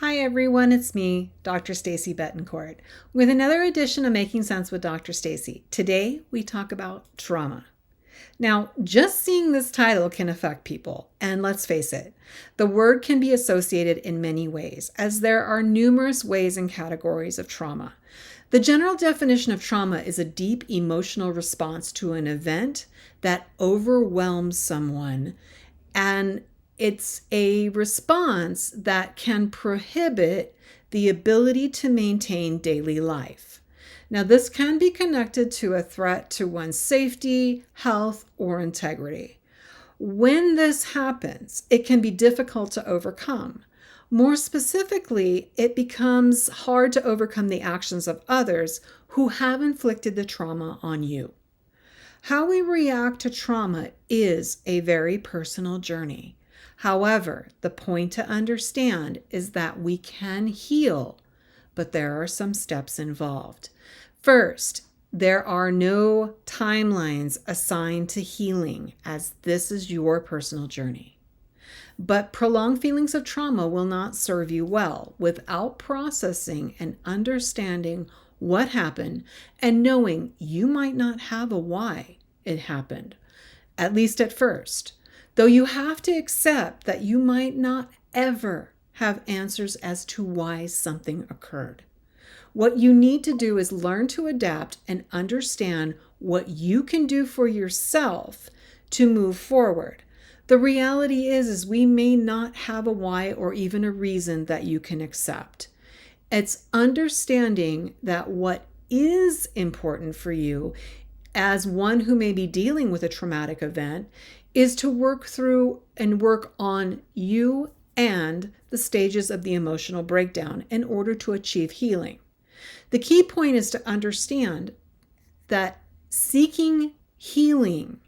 Hi everyone, it's me, Dr. Stacy Betancourt, with another edition of Making Sense with Dr. Stacy. Today we talk about trauma. Now, just seeing this title can affect people, and let's face it, the word can be associated in many ways, as there are numerous ways and categories of trauma. The general definition of trauma is a deep emotional response to an event that overwhelms someone, and it's a response that can prohibit the ability to maintain daily life. Now, this can be connected to a threat to one's safety, health, or integrity. When this happens, it can be difficult to overcome. More specifically, it becomes hard to overcome the actions of others who have inflicted the trauma on you. How we react to trauma is a very personal journey. However, the point to understand is that we can heal, but there are some steps involved. First, there are no timelines assigned to healing, as this is your personal journey. But prolonged feelings of trauma will not serve you well without processing and understanding what happened and knowing you might not have a why it happened, at least at first. Though you have to accept that you might not ever have answers as to why something occurred. What you need to do is learn to adapt and understand what you can do for yourself to move forward. The reality is we may not have a why or even a reason that you can accept. It's understanding that what is important for you as one who may be dealing with a traumatic event is to work through and work on you and the stages of the emotional breakdown in order to achieve healing. The key point is to understand that seeking healing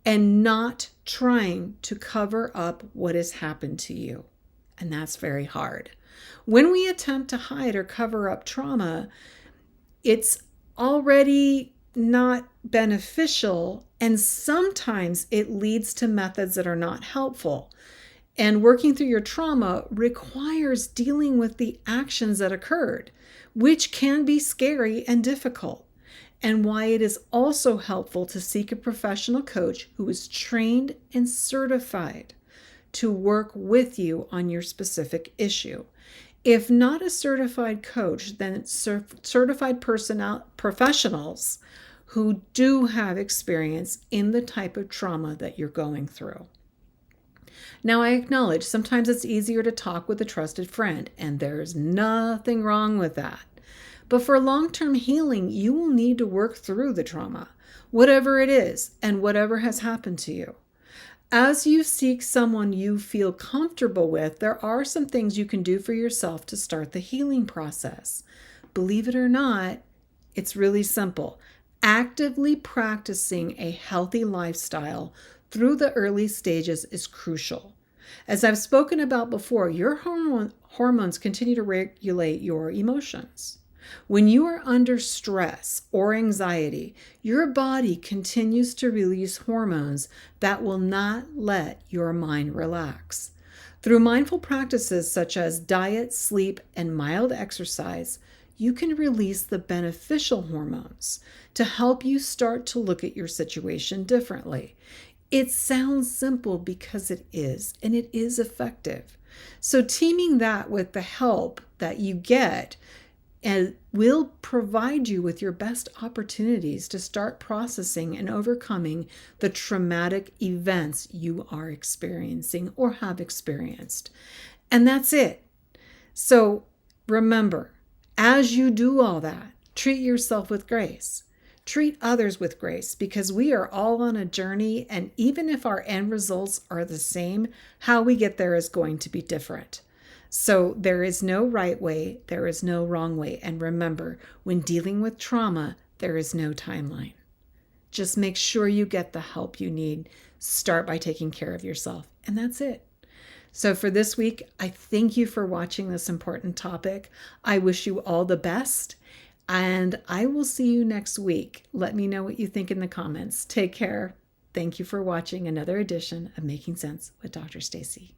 and not trying to cover up what has happened to you. And that's very hard. When we attempt to hide or cover up trauma, it's already not beneficial, and sometimes it leads to methods that are not helpful. And working through your trauma requires dealing with the actions that occurred, which can be scary and difficult, and why it is also helpful to seek a professional coach who is trained and certified to work with you on your specific issue. If not a certified coach, then it's certified professionals who do have experience in the type of trauma that you're going through. Now, I acknowledge sometimes it's easier to talk with a trusted friend, and there's nothing wrong with that. But for long-term healing, you will need to work through the trauma, whatever it is and whatever has happened to you. As you seek someone you feel comfortable with, there are some things you can do for yourself to start the healing process. Believe it or not, it's really simple. Actively practicing a healthy lifestyle through the early stages is crucial. As I've spoken about before, your hormones continue to regulate your emotions. When you are under stress or anxiety, your body continues to release hormones that will not let your mind relax. Through mindful practices such as diet, sleep, and mild exercise, you can release the beneficial hormones to help you start to look at your situation differently. It sounds simple because it is, and it is effective. So teaming that with the help that you get and will provide you with your best opportunities to start processing and overcoming the traumatic events you are experiencing or have experienced. And that's it. So remember, as you do all that, treat yourself with grace. Treat others with grace, because we are all on a journey, and even if our end results are the same, how we get there is going to be different. So there is no right way, there is no wrong way. And remember, when dealing with trauma, there is no timeline. Just make sure you get the help you need. Start by taking care of yourself, and that's it. So for this week, I thank you for watching this important topic. I wish you all the best, and I will see you next week. Let me know what you think in the comments. Take care. Thank you for watching another edition of Making Sense with Dr. Stacy.